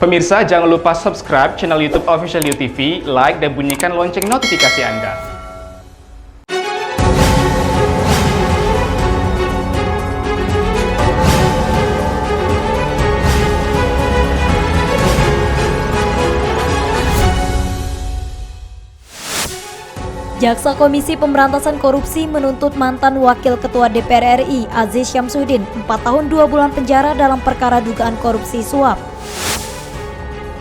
Pemirsa, jangan lupa subscribe channel YouTube Official UTV, like dan bunyikan lonceng notifikasi Anda. Jaksa Komisi Pemberantasan Korupsi menuntut mantan Wakil Ketua DPR RI Aziz Syamsuddin 4 tahun 2 bulan penjara dalam perkara dugaan korupsi suap.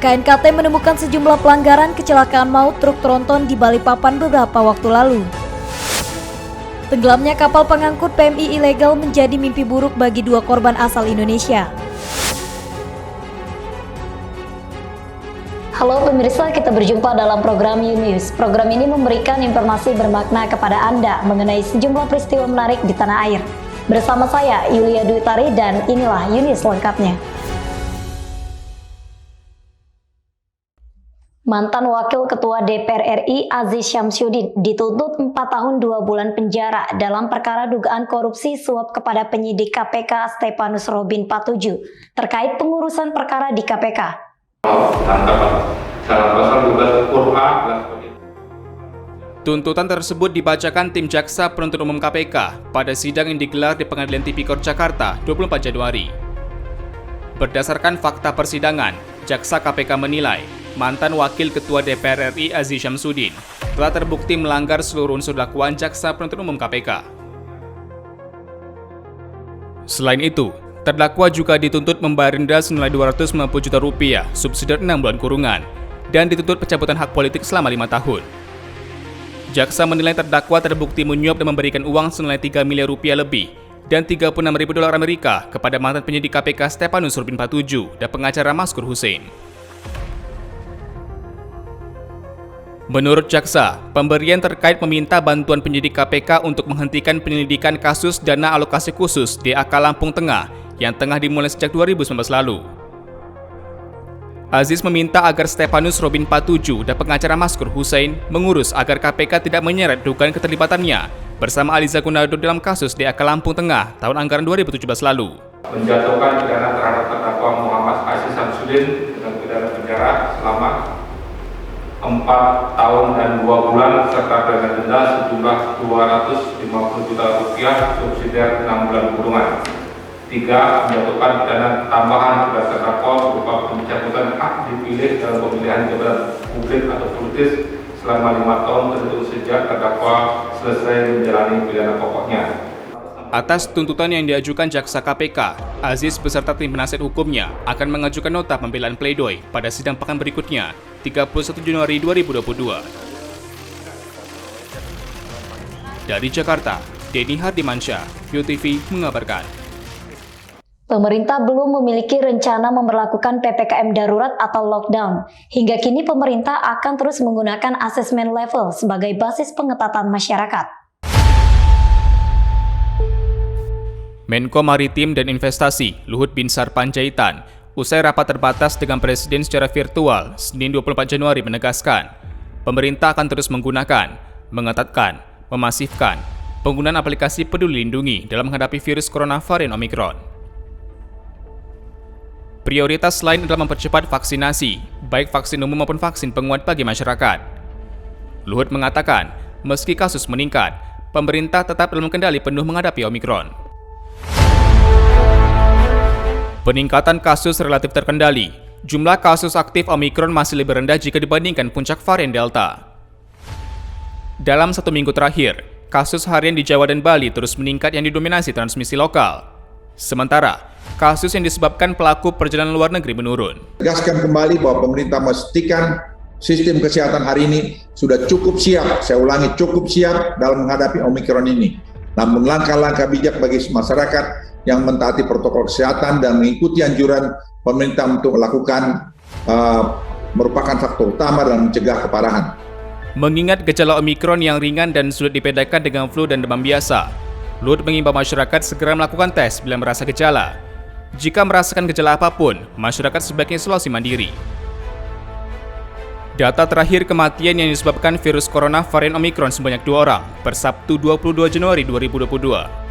KNKT menemukan sejumlah pelanggaran kecelakaan maut truk tronton di Balikpapan beberapa waktu lalu. Tenggelamnya kapal pengangkut PMI ilegal menjadi mimpi buruk bagi 2 korban asal Indonesia. Halo pemirsa, kita berjumpa dalam program UNews. Program ini memberikan informasi bermakna kepada Anda mengenai sejumlah peristiwa menarik di tanah air. Bersama saya, Yulia Dwi Tari, dan inilah UNews lengkapnya. Mantan Wakil Ketua DPR RI Aziz Syamsuddin dituntut 4 tahun 2 bulan penjara dalam perkara dugaan korupsi suap kepada penyidik KPK Stepanus Robin Patuju terkait pengurusan perkara di KPK. Tuntutan tersebut dibacakan tim Jaksa Penuntut Umum KPK pada sidang yang digelar di Pengadilan Tipikor Jakarta 24 Januari. Berdasarkan fakta persidangan, Jaksa KPK menilai mantan Wakil Ketua DPR RI Aziz Syamsuddin telah terbukti melanggar seluruh unsur dakwaan Jaksa Penuntut Umum KPK. Selain itu, terdakwa juga dituntut membayar denda senilai Rp250 juta subsidi 6 bulan kurungan dan dituntut pencabutan hak politik selama 5 tahun. Jaksa menilai terdakwa terbukti menyuap dan memberikan uang senilai Rp3 miliar lebih dan $36.000 Amerika kepada mantan penyidik KPK Stepanus Robin Patuju dan pengacara Maskur Hussein. Menurut Jaksa, pemberian terkait meminta bantuan penyidik KPK untuk menghentikan penyelidikan kasus dana alokasi khusus DAK Lampung Tengah yang tengah dimulai sejak 2019 lalu. Aziz meminta agar Stepanus Robin Patuju dan pengacara Maskur Hussein mengurus agar KPK tidak menyeret dugaan keterlibatannya bersama Aliza Gunardo dalam kasus DAK Lampung Tengah tahun anggaran 2017 lalu. Menjatuhkan pidana terhadap terdakwa Muhammad Aziz Syamsuddin dengan pidana penjara selama 4 tahun dan 2 bulan serta pidana denda sejumlah Rp250 juta subsidi 6 bulan kurungan. 3. Menjatuhkan pidana tambahan kepada terdakwa berupa pencabutan hak dipilih dalam pemilihan jabatan publik atau politis selama 5 tahun terhitung sejak terdakwa selesai menjalani pidana pokoknya. Atas tuntutan yang diajukan Jaksa KPK, Aziz beserta tim penasihat hukumnya akan mengajukan nota pembelaan pledoi pada sidang pekan berikutnya, 31 Januari 2022. Dari Jakarta, Denny Hardimansyah, UTV mengabarkan. Pemerintah belum memiliki rencana memberlakukan PPKM darurat atau lockdown. Hingga kini pemerintah akan terus menggunakan asesmen level sebagai basis pengetatan masyarakat. Menko Maritim dan Investasi Luhut Binsar Panjaitan usai rapat terbatas dengan Presiden secara virtual Senin 24 Januari menegaskan, pemerintah akan terus menggunakan, mengetatkan, memasifkan penggunaan aplikasi Peduli Lindungi dalam menghadapi virus corona varian Omikron. Prioritas lain adalah mempercepat vaksinasi, baik vaksin umum maupun vaksin penguat bagi masyarakat. Luhut mengatakan, meski kasus meningkat, pemerintah tetap dalam kendali penuh menghadapi Omikron. Peningkatan kasus relatif terkendali. Jumlah kasus aktif Omikron masih lebih rendah jika dibandingkan puncak varian Delta. Dalam 1 minggu terakhir, kasus harian di Jawa dan Bali terus meningkat yang didominasi transmisi lokal. Sementara, kasus yang disebabkan pelaku perjalanan luar negeri menurun. Tegaskan kembali bahwa pemerintah memastikan sistem kesehatan hari ini sudah cukup siap, saya ulangi cukup siap dalam menghadapi Omikron ini. Namun langkah-langkah bijak bagi masyarakat yang mentaati protokol kesehatan dan mengikuti anjuran pemerintah untuk melakukan merupakan faktor utama dalam mencegah keparahan. Mengingat gejala Omikron yang ringan dan sulit dibedakan dengan flu dan demam biasa, Luhut mengimbau masyarakat segera melakukan tes bila merasa gejala. Jika merasakan gejala apapun, masyarakat sebaiknya isolasi mandiri. Data terakhir kematian yang disebabkan virus corona varian Omikron sebanyak 2 orang per Sabtu 22 Januari 2022.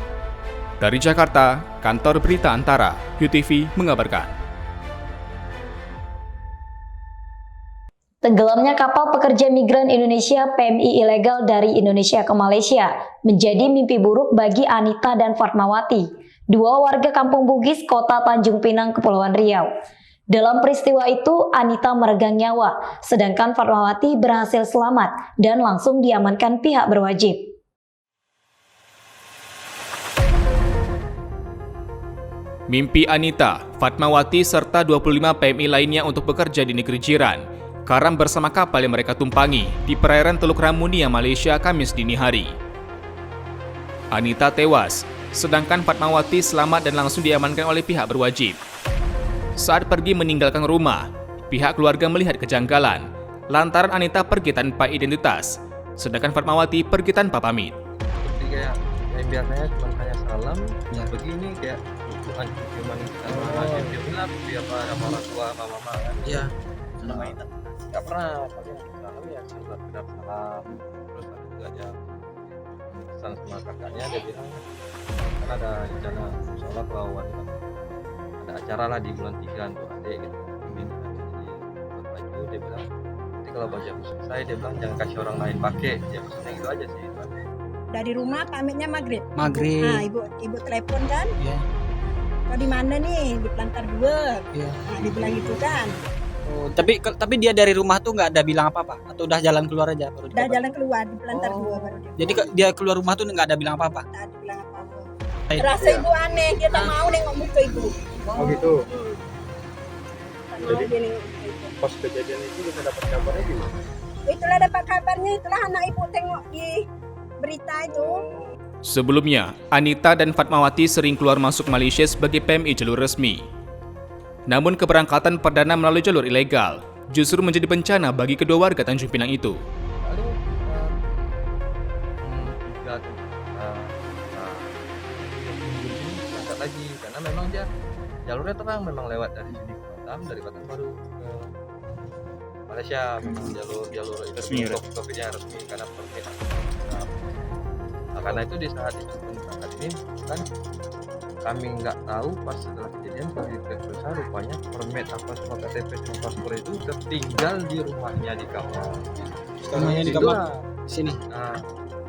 Dari Jakarta, Kantor Berita Antara, UTV mengabarkan. Tenggelamnya kapal pekerja migran Indonesia PMI ilegal dari Indonesia ke Malaysia menjadi mimpi buruk bagi Anita dan Fatmawati, dua warga Kampung Bugis, Kota Tanjung Pinang, Kepulauan Riau. Dalam peristiwa itu, Anita meregang nyawa, sedangkan Fatmawati berhasil selamat dan langsung diamankan pihak berwajib. Mimpi Anita, Fatmawati, serta 25 PMI lainnya untuk bekerja di negeri jiran karam bersama kapal yang mereka tumpangi di perairan Teluk Ramunia, Malaysia, Kamis dini hari. Anita tewas, sedangkan Fatmawati selamat dan langsung diamankan oleh pihak berwajib. Saat pergi meninggalkan rumah, pihak keluarga melihat kejanggalan lantaran Anita pergi tanpa identitas, sedangkan Fatmawati pergi tanpa pamit. Seperti kayak biasanya cuma kayak salam, ya begini kayak bukan cuma dia bilang apa sama orang tua sama mama kan. Iya. Nggak pernah, paling salam ya sekedar salam. Terus ada juga aja pesan sama kakaknya, dia bilang kan ada rencana sholat lawan ada acara lah di bulan 3 untuk adik gitu. Jadi buat baju dia bilang nanti kalau baju selesai dia bilang jangan kasih orang lain pakai, ya maksudnya gitu aja sih. Dari rumah pamitnya maghrib. Maghrib. Nah, ibu telepon kan? Iya. Kau di mana nih? Di Pelantar 2. Iya. Nah, dibilang gitu kan. Oh, tapi dia dari rumah tuh nggak ada bilang apa-apa atau udah jalan keluar aja baru Udah dikabarin? jalan keluar di Pelantar 2 baru dia. Jadi dia keluar rumah tuh nggak ada bilang apa-apa. Tak ada bilang apa-apa. Baik. Rasa ibu aneh, dia tak mau nengok muka ibu. Oh gitu. Tak mau dia nengok muka ibu. Pas kejadian itu kita dapat kabarnya gimana? Itulah dapat kabarnya, itulah anak ibu tengok di berita itu. Sebelumnya, Anita dan Fatmawati sering keluar masuk Malaysia sebagai PMI jalur resmi. Namun keberangkatan perdana melalui jalur ilegal justru menjadi bencana bagi kedua warga Tanjung Pinang itu. Paling tiga berangkat lagi karena memang dia jalurnya terang, memang lewat dari sini ke Batam, dari Batam baru ke Malaysia. Memang jalur itu COVID-nya resmi karena permit. Nah, karena itu di saat itu berangkat ini kan kami nggak tahu pas setelah kejadian kami berusaha rupanya permit apa semua KTP semua paspor itu tertinggal di rumahnya di kamar. Rumahnya di kamar sini. Nah,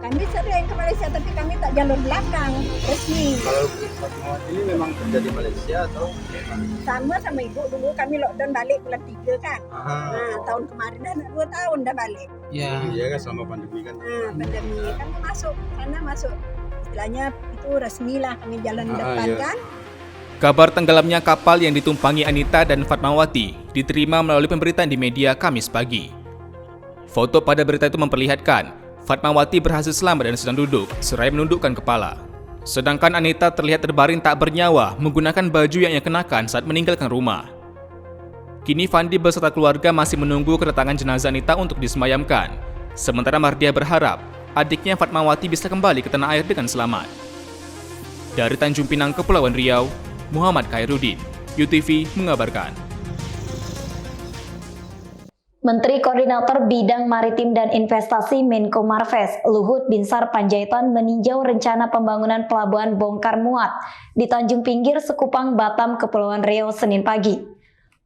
Kami sering ke Malaysia tapi kami tak jalur belakang resmi. kalau Fatmawati ini memang kerja di Malaysia atau Sama ibu dulu kami lockdown balik bulan 3 kan. Nah, tahun kemarin dah 2 tahun dah balik. Ya. Iya kan selama pandemi kan. Nah, pandemi kami masuk istilahnya itu resmi lah kami jalan depan kan. Kabar tenggelamnya kapal yang ditumpangi Anita dan Fatmawati diterima melalui pemberitaan di media Kamis pagi. Foto pada berita itu memperlihatkan Fatmawati berhasil selamat dan sedang duduk, seraya menundukkan kepala. Sedangkan Anita terlihat terbaring tak bernyawa menggunakan baju yang ia kenakan saat meninggalkan rumah. Kini Fandi beserta keluarga masih menunggu kedatangan jenazah Anita untuk disemayamkan. Sementara Mardiah berharap adiknya Fatmawati bisa kembali ke tanah air dengan selamat. Dari Tanjung Pinang, Kepulauan Riau, Muhammad Khairuddin, UTV mengabarkan. Menteri Koordinator Bidang Maritim dan Investasi Menko Marves, Luhut Binsar Panjaitan meninjau rencana pembangunan pelabuhan bongkar muat di Tanjung Pinggir, Sekupang, Batam, Kepulauan Riau, Senin pagi.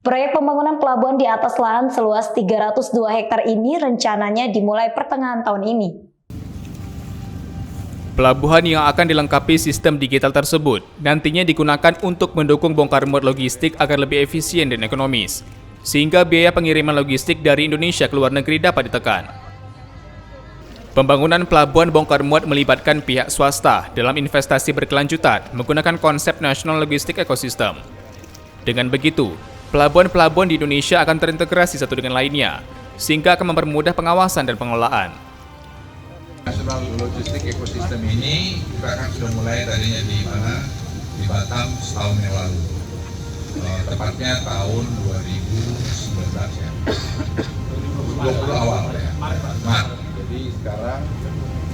Proyek pembangunan pelabuhan di atas lahan seluas 302 hektar ini rencananya dimulai pertengahan tahun ini. Pelabuhan yang akan dilengkapi sistem digital tersebut nantinya digunakan untuk mendukung bongkar muat logistik agar lebih efisien dan ekonomis, sehingga biaya pengiriman logistik dari Indonesia ke luar negeri dapat ditekan. Pembangunan pelabuhan bongkar muat melibatkan pihak swasta dalam investasi berkelanjutan menggunakan konsep National Logistic Ecosystem. Dengan begitu, pelabuhan-pelabuhan di Indonesia akan terintegrasi satu dengan lainnya, sehingga akan mempermudah pengawasan dan pengelolaan. National Logistic Ecosystem ini kita kan sudah mulai tadinya di mana? Di Batam setahun yang lalu. Tepatnya tahun 2019 ya. 2020 awal ya. Maret. Jadi sekarang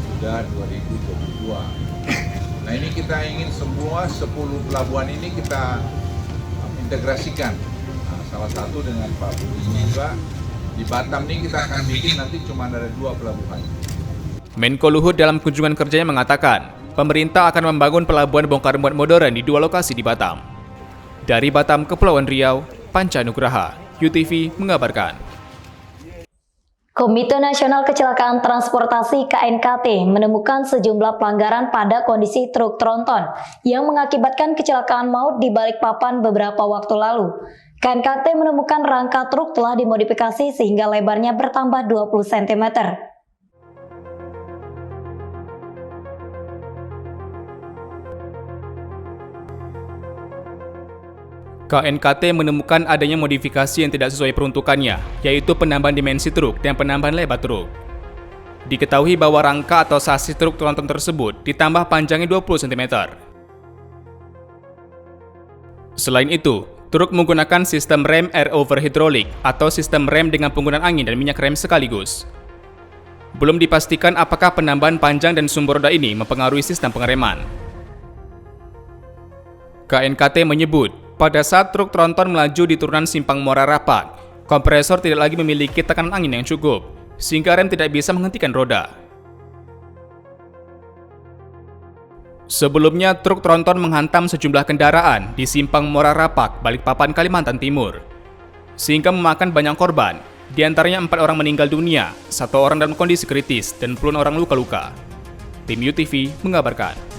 sudah 2022. Nah, ini kita ingin semua 10 pelabuhan ini kita integrasikan. Nah, salah satu dengan Pak Budi juga di Batam ini kita akan bikin nanti cuma ada 2 pelabuhan. Menko Luhut dalam kunjungan kerjanya mengatakan, pemerintah akan membangun pelabuhan bongkar muat modern di 2 lokasi di Batam. Dari Batam, Kepulauan Riau, Panca Nugraha, UTV mengabarkan. Komite Nasional Kecelakaan Transportasi KNKT menemukan sejumlah pelanggaran pada kondisi truk tronton yang mengakibatkan kecelakaan maut di Balikpapan beberapa waktu lalu. KNKT menemukan rangka truk telah dimodifikasi sehingga lebarnya bertambah 20 cm. KNKT menemukan adanya modifikasi yang tidak sesuai peruntukannya, yaitu penambahan dimensi truk dan penambahan lebar truk. Diketahui bahwa rangka atau sasis truk tronton tersebut ditambah panjangnya 20 cm. Selain itu, truk menggunakan sistem rem air over hidrolik atau sistem rem dengan penggunaan angin dan minyak rem sekaligus. Belum dipastikan apakah penambahan panjang dan sumber roda ini mempengaruhi sistem pengereman. KNKT menyebut, pada saat truk tronton melaju di turunan simpang Muara Rapak, kompresor tidak lagi memiliki tekanan angin yang cukup, sehingga rem tidak bisa menghentikan roda. Sebelumnya, truk tronton menghantam sejumlah kendaraan di simpang Muara Rapak, Balikpapan, Kalimantan Timur, sehingga memakan banyak korban, di antaranya 4 orang meninggal dunia, 1 orang dalam kondisi kritis, dan puluhan orang luka-luka. Tim UTV mengabarkan.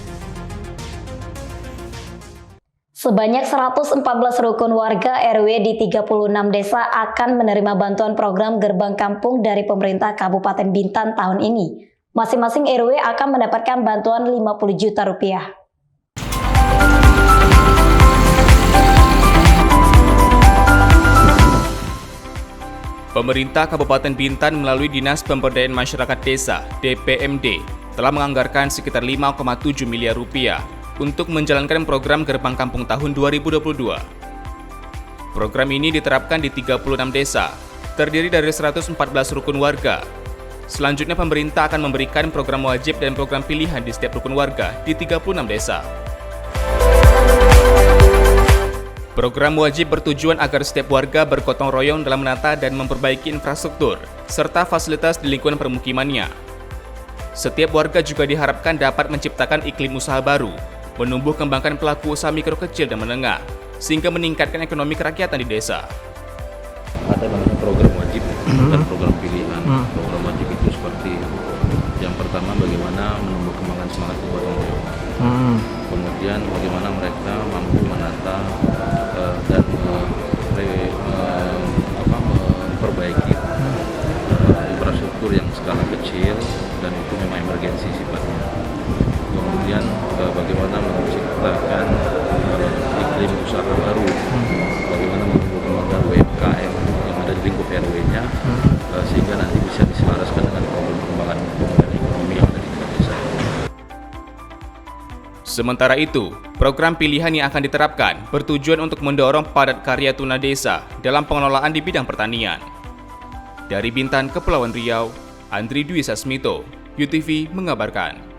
Sebanyak 114 rukun warga RW di 36 desa akan menerima bantuan program Gerbang Kampung dari pemerintah Kabupaten Bintan tahun ini. Masing-masing RW akan mendapatkan bantuan 50 juta rupiah. Pemerintah Kabupaten Bintan melalui Dinas Pemberdayaan Masyarakat Desa (DPMD) telah menganggarkan sekitar 5,7 miliar rupiah untuk menjalankan program Gerbang Kampung tahun 2022. Program ini diterapkan di 36 desa, terdiri dari 114 rukun warga. Selanjutnya pemerintah akan memberikan program wajib dan program pilihan di setiap rukun warga di 36 desa. Program wajib bertujuan agar setiap warga bergotong royong dalam menata dan memperbaiki infrastruktur, serta fasilitas di lingkungan permukimannya. Setiap warga juga diharapkan dapat menciptakan iklim usaha baru, menumbuh kembangkan pelaku usaha mikro kecil dan menengah, sehingga meningkatkan ekonomi kerakyatan di desa. Ada namanya program wajib dan program pilihan. Program wajib itu seperti yang pertama bagaimana menumbuh kembangkan semangat kegotong royongan. Kemudian bagaimana mereka mampu menata dan memperbaiki infrastruktur yang skala kecil dan itu memang emergensi sifatnya. Kemudian bagaimana menciptakan iklim usaha baru, bagaimana mengembangkan UMKM yang ada di lingkup RW-nya sehingga nanti bisa diselaraskan dengan program pengembangan ekonomi yang ada di tingkat desa. Sementara itu, program pilihan yang akan diterapkan bertujuan untuk mendorong padat karya tuna desa dalam pengelolaan di bidang pertanian. Dari Bintan, Kepulauan Riau, Andri Dwi Sasmito, UTV mengabarkan.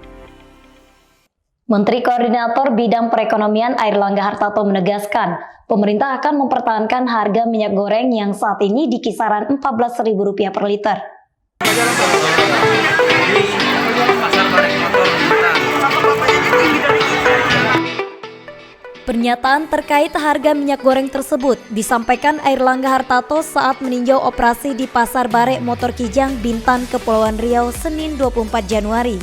Menteri Koordinator Bidang Perekonomian Airlangga Hartarto menegaskan, pemerintah akan mempertahankan harga minyak goreng yang saat ini di kisaran Rp14.000 per liter. Pernyataan terkait harga minyak goreng tersebut disampaikan Airlangga Hartarto saat meninjau operasi di Pasar Barek Motor Kijang, Bintan, Kepulauan Riau, Senin 24 Januari.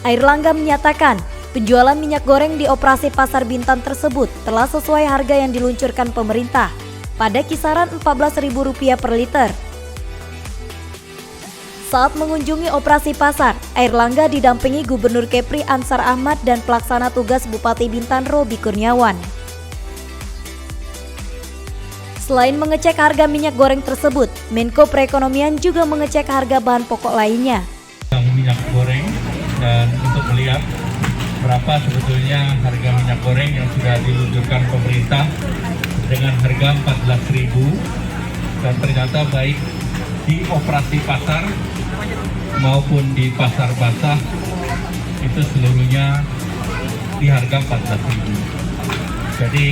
Airlangga menyatakan, penjualan minyak goreng di operasi Pasar Bintan tersebut telah sesuai harga yang diluncurkan pemerintah, pada kisaran Rp14.000 per liter. Saat mengunjungi operasi pasar, Airlangga didampingi Gubernur Kepri Ansar Ahmad dan Pelaksana Tugas Bupati Bintan Robi Kurniawan. Selain mengecek harga minyak goreng tersebut, Menko Perekonomian juga mengecek harga bahan pokok lainnya. Minyak goreng dan untuk melihat berapa sebetulnya harga minyak goreng yang sudah diluncurkan pemerintah dengan harga Rp14.000 dan ternyata baik di operasi pasar maupun di pasar basah itu seluruhnya di harga Rp14.000. Jadi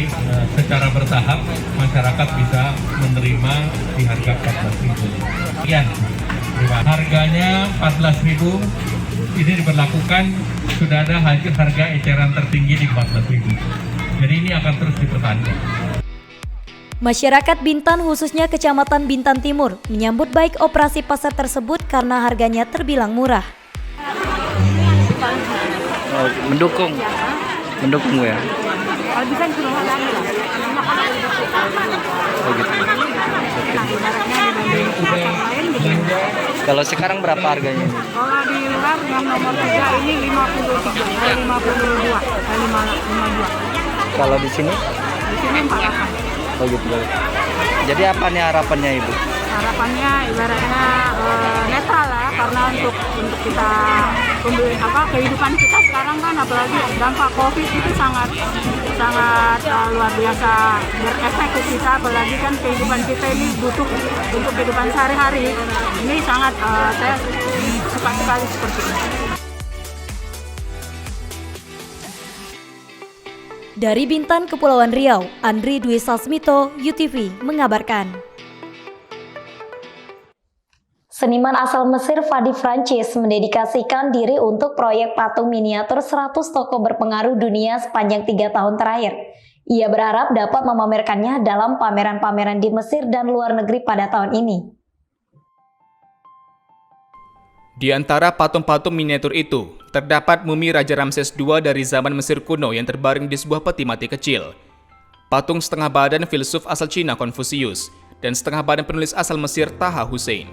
secara bertahap masyarakat bisa menerima di harga Rp14.000. Sekian. Harganya Rp14.000 ini diberlakukan, sudah ada harga eceran tertinggi di Rp14.000. Jadi ini akan terus dipertahankan. Masyarakat Bintan khususnya Kecamatan Bintan Timur menyambut baik operasi pasar tersebut karena harganya terbilang murah. Mendukung ya. Oh gitu. Kalau sekarang berapa harganya ini? Kalau di luar yang nomor 3 ini 52, 52. Kalau di sini? Di sini 48. Oh gitu. Jadi apa nih harapannya Ibu? Harapannya ibaratnya netral lah, karena untuk kita kehidupan kita sekarang kan, apalagi dampak COVID itu sangat luar biasa berefek ke kita, apalagi kan kehidupan kita ini butuh untuk kehidupan sehari-hari. Ini sangat saya suka sekali seperti ini. Dari Bintan, Kepulauan Riau, Andri Dwi Sasmito, UTV mengabarkan. Seniman asal Mesir Fadi Francis mendedikasikan diri untuk proyek patung miniatur 100 tokoh berpengaruh dunia sepanjang 3 tahun terakhir. Ia berharap dapat memamerkannya dalam pameran-pameran di Mesir dan luar negeri pada tahun ini. Di antara patung-patung miniatur itu, terdapat mumi Raja Ramses II dari zaman Mesir kuno yang terbaring di sebuah peti mati kecil. Patung setengah badan filsuf asal Cina Konfusius, dan setengah badan penulis asal Mesir Taha Hussein.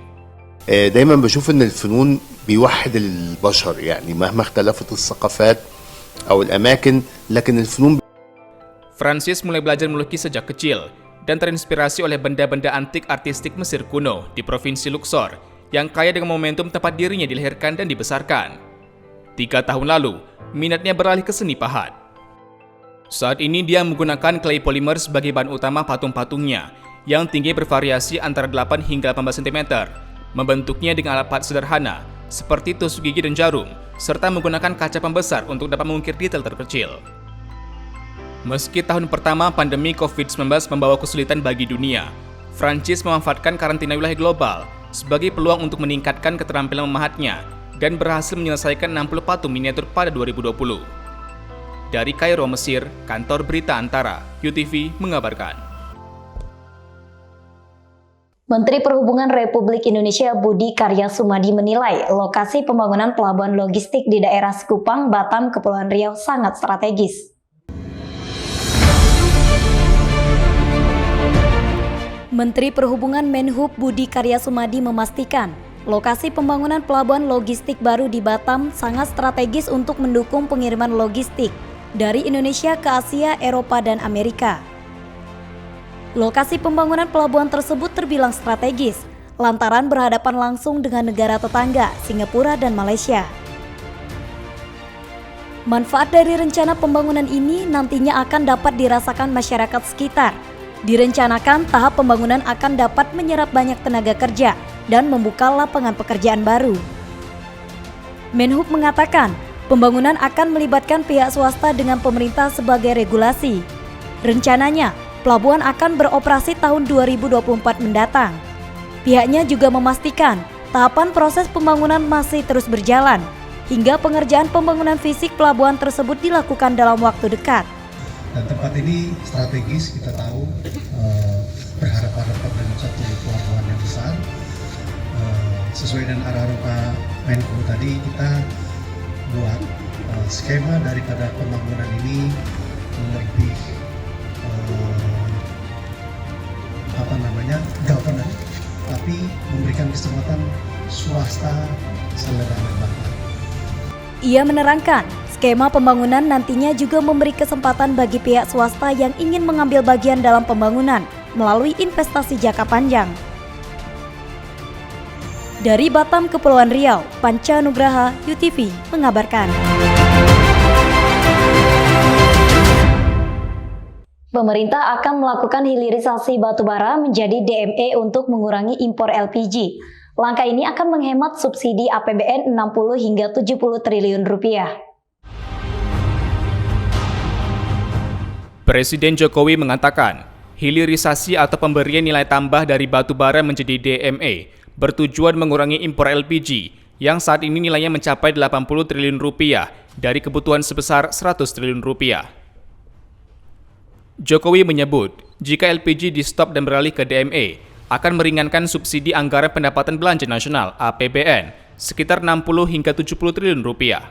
دايما بشوف ان الفنون بيوحد البشر يعني مهما اختلفت الثقافات او الاماكن لكن الفنون. Francis mulai belajar melukis sejak kecil dan terinspirasi oleh benda-benda antik artistik Mesir kuno di Provinsi Luxor yang kaya dengan momentum tempat dirinya dilahirkan dan dibesarkan. 3 tahun lalu, minatnya beralih ke seni pahat. Saat ini dia menggunakan clay polymer sebagai bahan utama patung-patungnya yang tinggi bervariasi antara 8 hingga 18 cm. Membentuknya dengan alat pahat sederhana, seperti tusuk gigi dan jarum, serta menggunakan kaca pembesar untuk dapat mengukir detail terkecil. Meski tahun pertama pandemi COVID-19 membawa kesulitan bagi dunia, Francis memanfaatkan karantina wilayah global sebagai peluang untuk meningkatkan keterampilan memahatnya dan berhasil menyelesaikan 60 patung miniatur pada 2020. Dari Kairo, Mesir, Kantor Berita Antara, UTV mengabarkan. Menteri Perhubungan Republik Indonesia Budi Karya Sumadi menilai lokasi pembangunan pelabuhan logistik di daerah Sekupang, Batam, Kepulauan Riau sangat strategis. Menteri Perhubungan Menhub Budi Karya Sumadi memastikan lokasi pembangunan pelabuhan logistik baru di Batam sangat strategis untuk mendukung pengiriman logistik dari Indonesia ke Asia, Eropa, dan Amerika. Lokasi pembangunan pelabuhan tersebut terbilang strategis, lantaran berhadapan langsung dengan negara tetangga, Singapura dan Malaysia. Manfaat dari rencana pembangunan ini nantinya akan dapat dirasakan masyarakat sekitar. Direncanakan tahap pembangunan akan dapat menyerap banyak tenaga kerja dan membuka lapangan pekerjaan baru. Menhub mengatakan, pembangunan akan melibatkan pihak swasta dengan pemerintah sebagai regulasi. Rencananya, pelabuhan akan beroperasi tahun 2024 mendatang. Pihaknya juga memastikan tahapan proses pembangunan masih terus berjalan, hingga pengerjaan pembangunan fisik pelabuhan tersebut dilakukan dalam waktu dekat. Dan tempat ini strategis, kita tahu berhadapan-hadapan dengan satu pelabuhan yang besar. Sesuai dengan arahan Pak Menko tadi, kita buat skema daripada pembangunan ini lebih governance, tapi memberikan kesempatan swasta selebar-lebarnya. Ia menerangkan, skema pembangunan nantinya juga memberi kesempatan bagi pihak swasta yang ingin mengambil bagian dalam pembangunan melalui investasi jangka panjang. Dari Batam, Kepulauan Riau, Panca Nugraha, UTV mengabarkan. Pemerintah akan melakukan hilirisasi batubara menjadi DME untuk mengurangi impor LPG. Langkah ini akan menghemat subsidi APBN 60 hingga 70 triliun rupiah. Presiden Jokowi mengatakan, hilirisasi atau pemberian nilai tambah dari batubara menjadi DME bertujuan mengurangi impor LPG yang saat ini nilainya mencapai 80 triliun rupiah dari kebutuhan sebesar 100 triliun rupiah. Jokowi menyebut, jika LPG di-stop dan beralih ke DME, akan meringankan subsidi anggaran pendapatan belanja nasional APBN sekitar 60 hingga 70 triliun rupiah.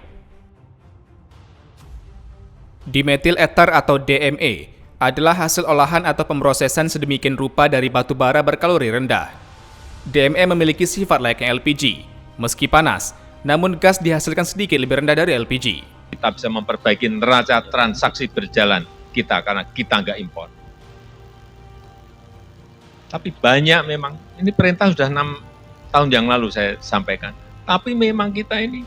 Dimetil ether atau DME adalah hasil olahan atau pemrosesan sedemikian rupa dari batu bara berkalori rendah. DME memiliki sifat layaknya LPG, meski panas, namun gas dihasilkan sedikit lebih rendah dari LPG. Kita bisa memperbaiki neraca transaksi berjalan kita karena kita nggak impor. Tapi banyak memang, ini perintah sudah 6 tahun yang lalu saya sampaikan. Tapi memang kita ini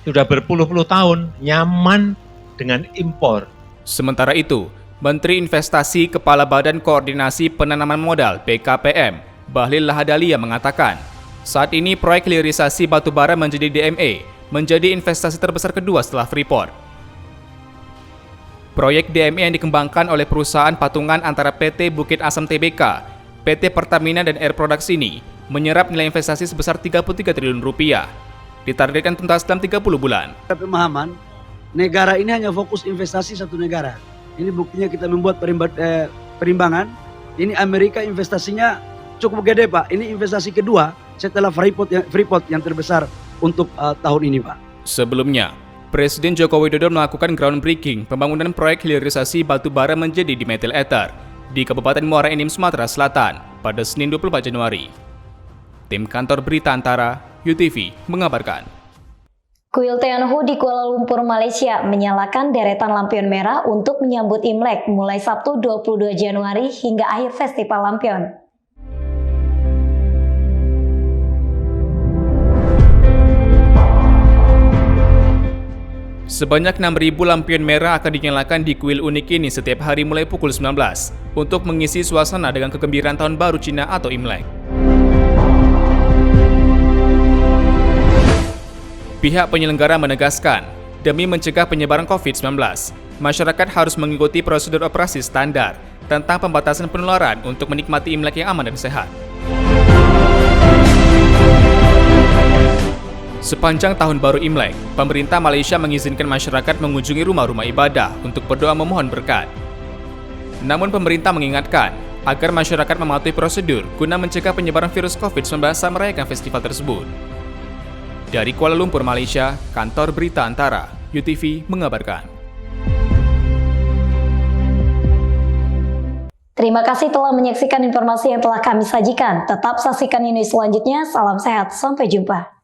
sudah berpuluh-puluh tahun nyaman dengan impor. Sementara itu, Menteri Investasi Kepala Badan Koordinasi Penanaman Modal BKPM, Bahlil Lahadalia mengatakan, saat ini proyek hilirisasi batubara menjadi DME menjadi investasi terbesar kedua setelah Freeport. Proyek DME yang dikembangkan oleh perusahaan patungan antara PT Bukit Asam Tbk, PT Pertamina dan Air Products ini menyerap nilai investasi sebesar 33 triliun rupiah. Ditargetkan tuntas dalam 30 bulan. Pemahaman, negara ini hanya fokus investasi satu negara. Ini buktinya kita membuat perimbangan. Ini Amerika investasinya cukup gede, Pak. Ini investasi kedua setelah Freeport yang terbesar untuk tahun ini, Pak. Sebelumnya, Presiden Joko Widodo melakukan groundbreaking pembangunan proyek hilirisasi batu bara menjadi dimetil ether di Kabupaten Muara Enim, Sumatera Selatan pada Senin 24 Januari. Tim Kantor Berita Antara, UTV, mengabarkan. Kuil Tianhu di Kuala Lumpur, Malaysia menyalakan deretan lampion merah untuk menyambut Imlek mulai Sabtu 22 Januari hingga akhir festival lampion. Sebanyak 6.000 lampion merah akan dinyalakan di kuil unik ini setiap hari mulai pukul 19 untuk mengisi suasana dengan kegembiraan Tahun Baru Cina atau Imlek. Pihak penyelenggara menegaskan, demi mencegah penyebaran COVID-19, masyarakat harus mengikuti prosedur operasi standar tentang pembatasan penularan untuk menikmati Imlek yang aman dan sehat. Sepanjang Tahun Baru Imlek, pemerintah Malaysia mengizinkan masyarakat mengunjungi rumah-rumah ibadah untuk berdoa memohon berkat. Namun pemerintah mengingatkan agar masyarakat mematuhi prosedur guna mencegah penyebaran virus COVID-19 saat merayakan festival tersebut. Dari Kuala Lumpur, Malaysia, Kantor Berita Antara, UTV mengabarkan. Terima kasih telah menyaksikan informasi yang telah kami sajikan. Tetap saksikan ini selanjutnya. Salam sehat, sampai jumpa.